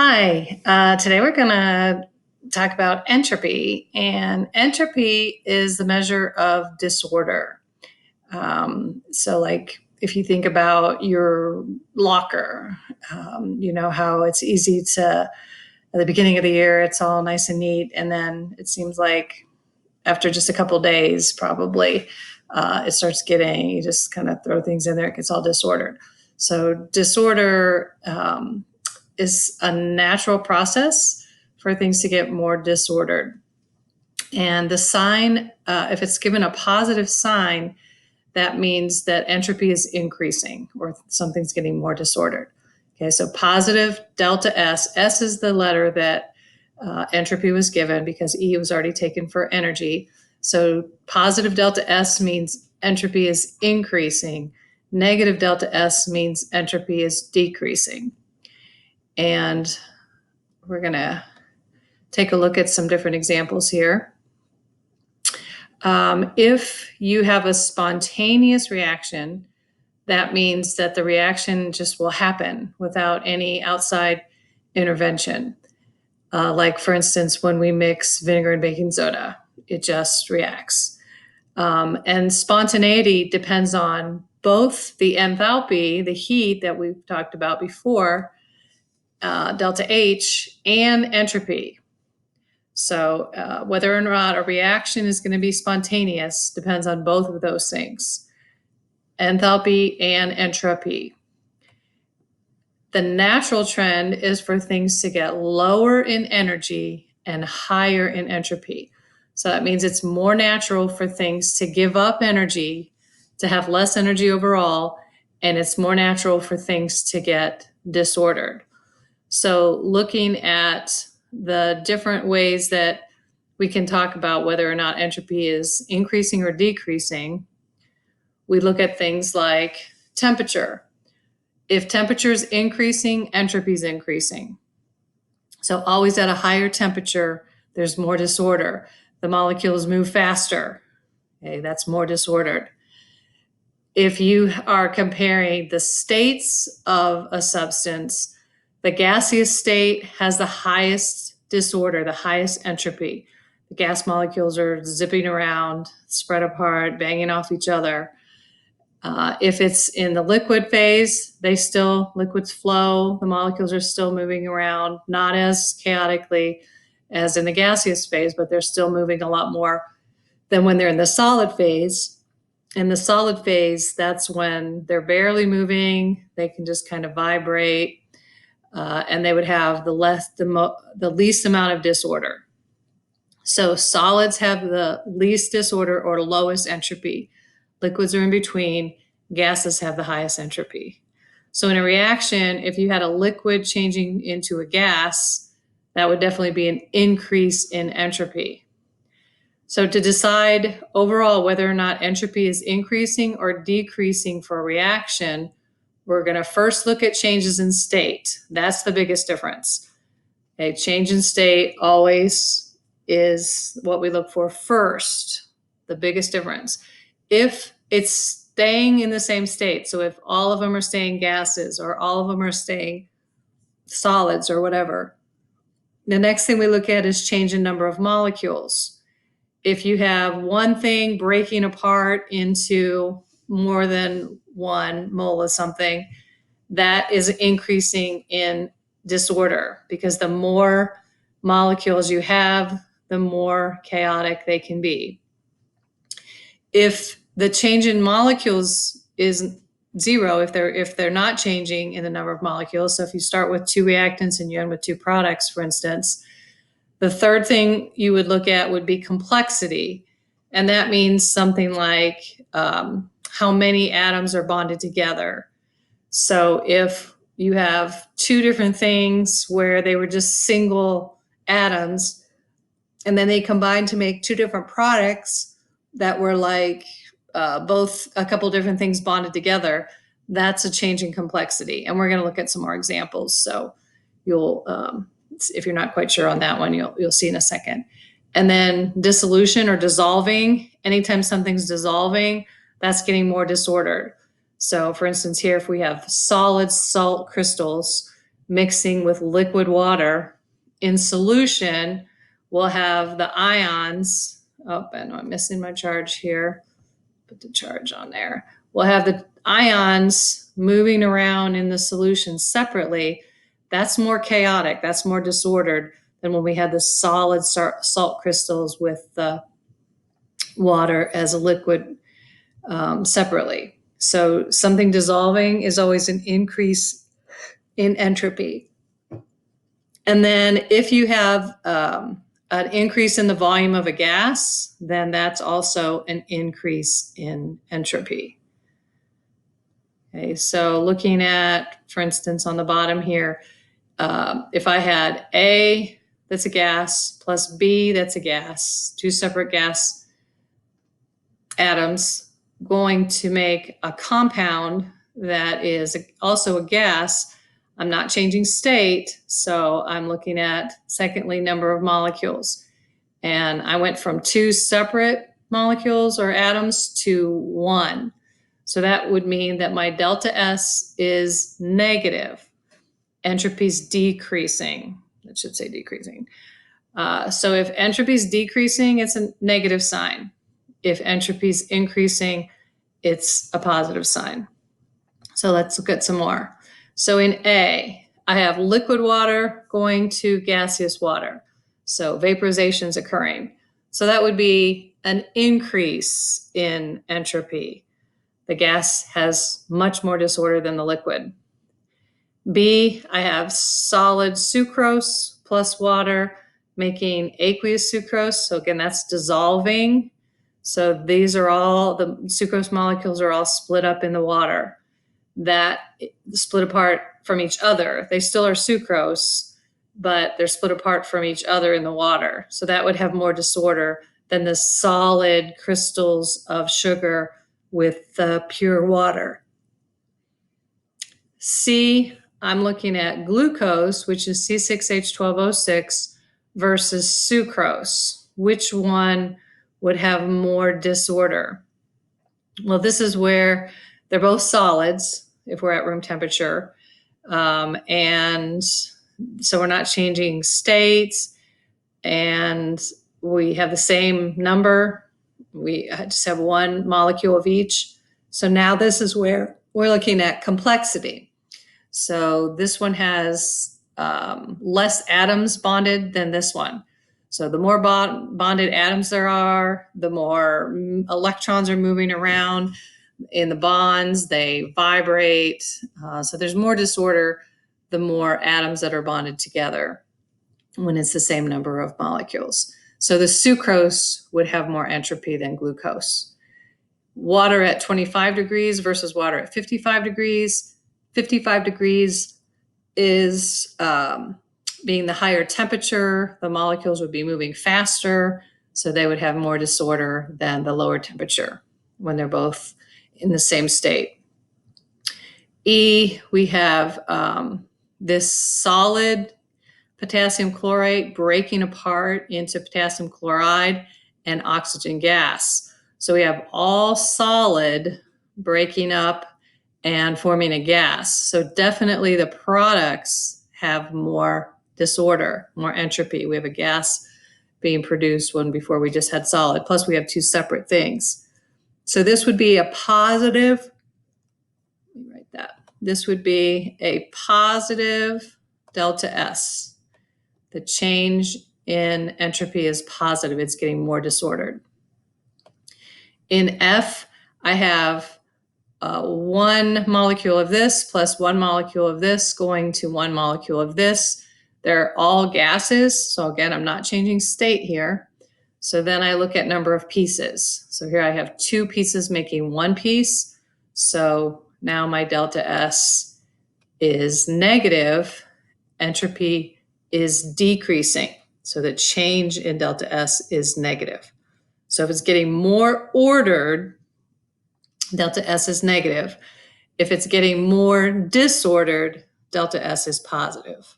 Hi, today we're going to talk about entropy, and entropy is the measure of disorder. Like if you think about your locker, you know how it's easy to, at the beginning of the year, it's all nice and neat, and then it seems like after just a couple days, probably, it starts getting, you just kind of throw things in there, it gets all disordered. So, disorder is a natural process for things to get more disordered. And the sign, if it's given a positive sign, that means that entropy is increasing or something's getting more disordered. Okay, so positive delta S. S is the letter that entropy was given because E was already taken for energy. So positive delta S means entropy is increasing. Negative delta S means entropy is decreasing. And we're going to take a look at some different examples here. If you have a spontaneous reaction, that means that the reaction just will happen without any outside intervention. Like, for instance, when we mix vinegar and baking soda, it just reacts. And spontaneity depends on both the enthalpy, the heat that we've talked about before, delta H, and entropy. So whether or not a reaction is going to be spontaneous depends on both of those things, enthalpy and entropy. The natural trend is for things to get lower in energy and higher in entropy. So that means it's more natural for things to give up energy, to have less energy overall, and it's more natural for things to get disordered. So looking at the different ways that we can talk about whether or not entropy is increasing or decreasing, we look at things like temperature. If temperature is increasing, entropy is increasing. So always at a higher temperature, there's more disorder. The molecules move faster. Okay, that's more disordered. If you are comparing the states of a substance, the gaseous state has the highest disorder, the highest entropy. The gas molecules are zipping around, spread apart, banging off each other. If it's in the liquid phase, liquids flow, the molecules are still moving around, not as chaotically as in the gaseous phase, but they're still moving a lot more than when they're in the solid phase. In the solid phase, that's when they're barely moving, they can just kind of vibrate, and they would have the least amount of disorder. So solids have the least disorder or lowest entropy. Liquids are in between. Gases have the highest entropy. So in a reaction, if you had a liquid changing into a gas, that would definitely be an increase in entropy. So to decide overall whether or not entropy is increasing or decreasing for a reaction, we're going to first look at changes in state. That's the biggest difference. A change in state always is what we look for first, the biggest difference. If it's staying in the same state, so if all of them are staying gases or all of them are staying solids or whatever, the next thing we look at is change in number of molecules. If you have one thing breaking apart into more than 1 mole of something, that is increasing in disorder because the more molecules you have, the more chaotic they can be. If the change in molecules is 0, if they're not changing in the number of molecules, so if you start with 2 reactants and you end with 2 products, for instance, the third thing you would look at would be complexity. And that means something like how many atoms are bonded together. So if you have 2 different things where they were just single atoms, and then they combined to make 2 different products that were like both a couple different things bonded together, that's a change in complexity. And we're going to look at some more examples. So you'll, if you're not quite sure on that one, you'll see in a second. And then dissolution or dissolving, anytime something's dissolving, that's getting more disordered. So for instance, here, if we have solid salt crystals, mixing with liquid water. In solution, we'll have the ions. Oh, and I'm missing my charge here. Put the charge on there. We'll have the ions moving around in the solution separately. That's more chaotic. That's more disordered than when we had the solid salt crystals with the water as a liquid separately. So something dissolving is always an increase in entropy. And then if you have an increase in the volume of a gas, then that's also an increase in entropy. Okay, so looking at, for instance, on the bottom here, if I had A, that's a gas, plus B, that's a gas, two separate gas atoms going to make a compound that is also a gas. I'm not changing state, so I'm looking at, secondly, number of molecules. And I went from two separate molecules or atoms to one. So that would mean that my delta S is negative. Entropy is decreasing. It should say decreasing. So if entropy is decreasing, it's a negative sign. If entropy is increasing, it's a positive sign. So let's look at some more. So in A, I have liquid water going to gaseous water. So vaporization is occurring. So that would be an increase in entropy. The gas has much more disorder than the liquid. B, I have solid sucrose plus water making aqueous sucrose. So again, that's dissolving. So these are all, the sucrose molecules are all split up in the water. That split apart from each other. They still are sucrose, but they're split apart from each other in the water. So that would have more disorder than the solid crystals of sugar with the pure water. C, I'm looking at glucose, which is C6H12O6 versus sucrose. Which one would have more disorder? Well, this is where they're both solids if we're at room temperature. And so we're not changing states, and we have the same number. We just have one molecule of each. So now this is where we're looking at complexity. So this one has less atoms bonded than this one. So the more bonded atoms there are, the more electrons are moving around in the bonds, they vibrate. So there's more disorder the more atoms that are bonded together when it's the same number of molecules. So the sucrose would have more entropy than glucose. Water at 25 degrees versus water at 55 degrees. 55 degrees is being the higher temperature, the molecules would be moving faster, so they would have more disorder than the lower temperature when they're both in the same state. E, we have this solid potassium chlorate breaking apart into potassium chloride and oxygen gas. So we have all solid breaking up and forming a gas. So definitely the products have more disorder, more entropy. We have a gas being produced when before we just had solid. Plus we have two separate things. So this would be a positive, let me write that. This would be a positive delta S. The change in entropy is positive. It's getting more disordered. In F, I have one molecule of this plus one molecule of this going to one molecule of this. They're all gases. So again, I'm not changing state here. So then I look at number of pieces. So here I have two pieces making one piece. So now my delta S is negative. Entropy is decreasing. So the change in delta S is negative. So if it's getting more ordered, delta S is negative. If it's getting more disordered, delta S is positive.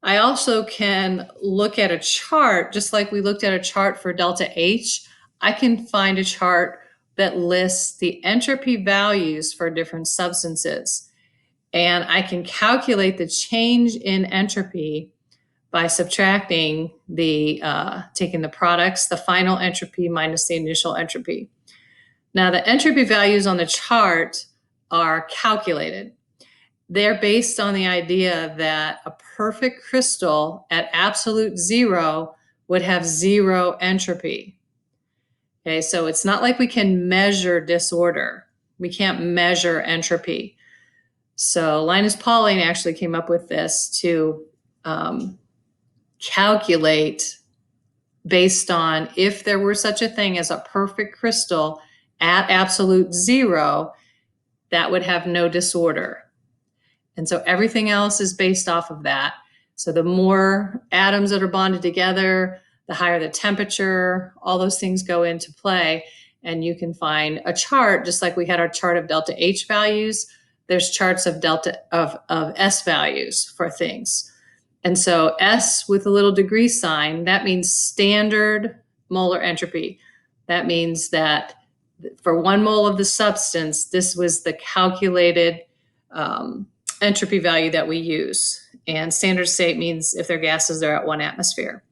I also can look at a chart, just like we looked at a chart for delta H. I can find a chart that lists the entropy values for different substances. And I can calculate the change in entropy by subtracting taking the products, the final entropy minus the initial entropy. Now, the entropy values on the chart are calculated. They're based on the idea that a perfect crystal at absolute zero would have zero entropy. Okay, so it's not like we can measure disorder. We can't measure entropy. So Linus Pauling actually came up with this to calculate based on if there were such a thing as a perfect crystal at absolute zero, that would have no disorder. And so everything else is based off of that. So the more atoms that are bonded together, the higher the temperature, all those things go into play. And you can find a chart, just like we had our chart of delta H values, there's charts of S values for things. And so S with a little degree sign, that means standard molar entropy. That means that for 1 mole of the substance, this was the calculated entropy value that we use. And standard state means if they're gases, they're at 1 atmosphere.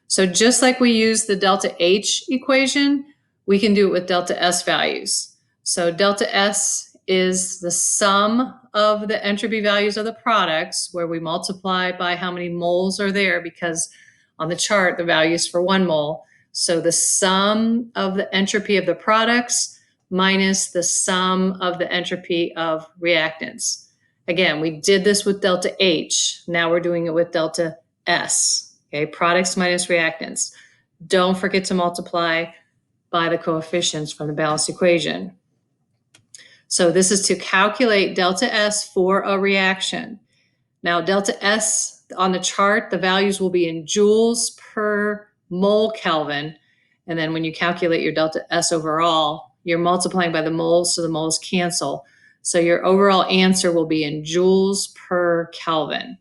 So just like we use the delta H equation, we can do it with delta S values. So delta S is the sum of the entropy values of the products, where we multiply by how many moles are there, because on the chart, the value is for 1 mole. So the sum of the entropy of the products minus the sum of the entropy of reactants. Again, we did this with delta H. Now we're doing it with delta S. Okay, products minus reactants. Don't forget to multiply by the coefficients from the balanced equation. So this is to calculate delta S for a reaction. Now, delta S on the chart, the values will be in joules per mole Kelvin. And then when you calculate your delta S overall, you're multiplying by the moles, so the moles cancel. So your overall answer will be in joules per Kelvin.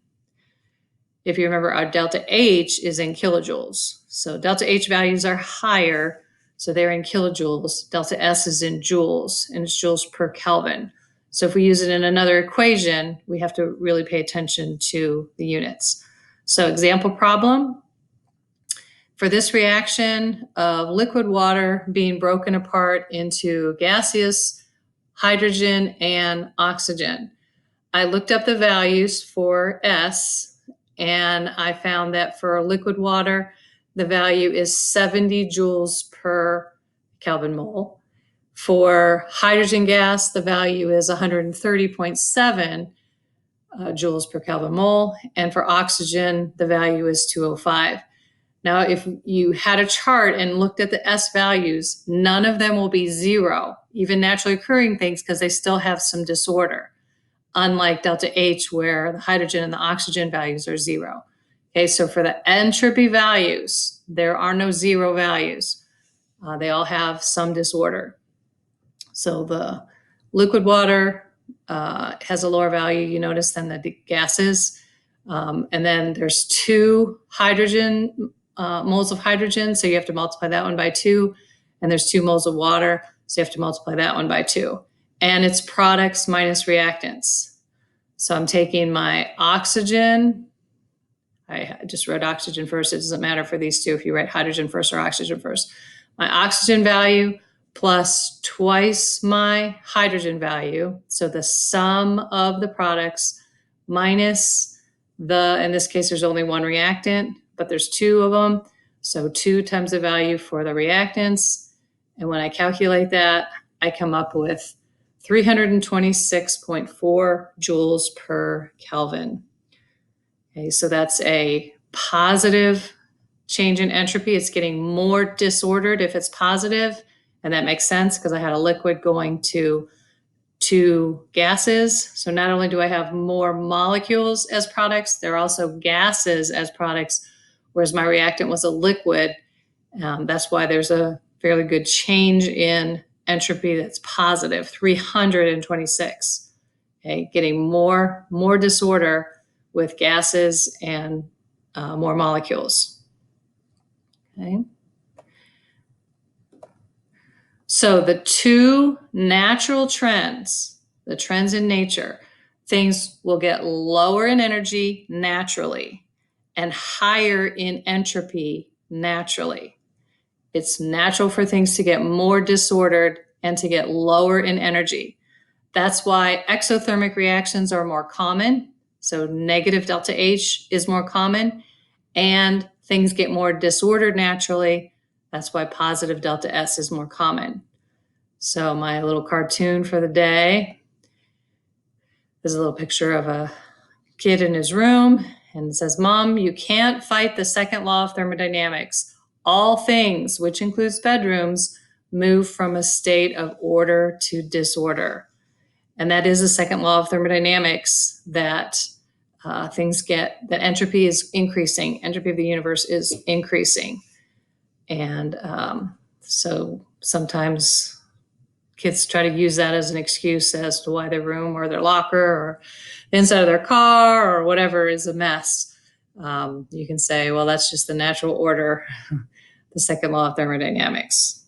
If you remember, our delta H is in kilojoules. So delta H values are higher, so they're in kilojoules. Delta S is in joules, and it's joules per Kelvin. So if we use it in another equation, we have to really pay attention to the units. So example problem. For this reaction of liquid water being broken apart into gaseous, hydrogen, and oxygen, I looked up the values for S, and I found that for liquid water, the value is 70 joules per Kelvin mole. For hydrogen gas, the value is 130.7 joules per Kelvin mole. And for oxygen, the value is 205. Now, if you had a chart and looked at the S values, none of them will be zero, even naturally occurring things, because they still have some disorder, unlike delta H, where the hydrogen and the oxygen values are zero. Okay, so for the entropy values, there are no zero values. They all have some disorder. So the liquid water has a lower value, you notice, than the gases. And then there's 2 hydrogen moles of hydrogen, so you have to multiply that one by 2. And there's 2 moles of water, so you have to multiply that one by 2. And it's products minus reactants. So I'm taking my oxygen. I just wrote oxygen first. It doesn't matter for these two if you write hydrogen first or oxygen first. My oxygen value plus twice my hydrogen value. So the sum of the products minus in this case, there's only 1 reactant, but there's 2 of them. So 2 times the value for the reactants. And when I calculate that, I come up with 326.4 joules per Kelvin. Okay, so that's a positive change in entropy. It's getting more disordered if it's positive, and that makes sense because I had a liquid going to 2 gases. So not only do I have more molecules as products, there are also gases as products, whereas my reactant was a liquid. That's why there's a fairly good change in entropy that's positive, 326. Okay, getting more disorder with gases and more molecules. Okay. So the 2 natural trends, the trends in nature, things will get lower in energy naturally and higher in entropy naturally. It's natural for things to get more disordered and to get lower in energy. That's why exothermic reactions are more common. So negative delta H is more common, and things get more disordered naturally. That's why positive delta S is more common. So my little cartoon for the day is a little picture of a kid in his room, and it says, "Mom, you can't fight the second law of thermodynamics. All things, which includes bedrooms, move from a state of order to disorder." And that is the second law of thermodynamics, that that entropy is increasing. Entropy of the universe is increasing. And so sometimes kids try to use that as an excuse as to why their room or their locker or the inside of their car or whatever is a mess. You can say, well, that's just the natural order, the second law of thermodynamics.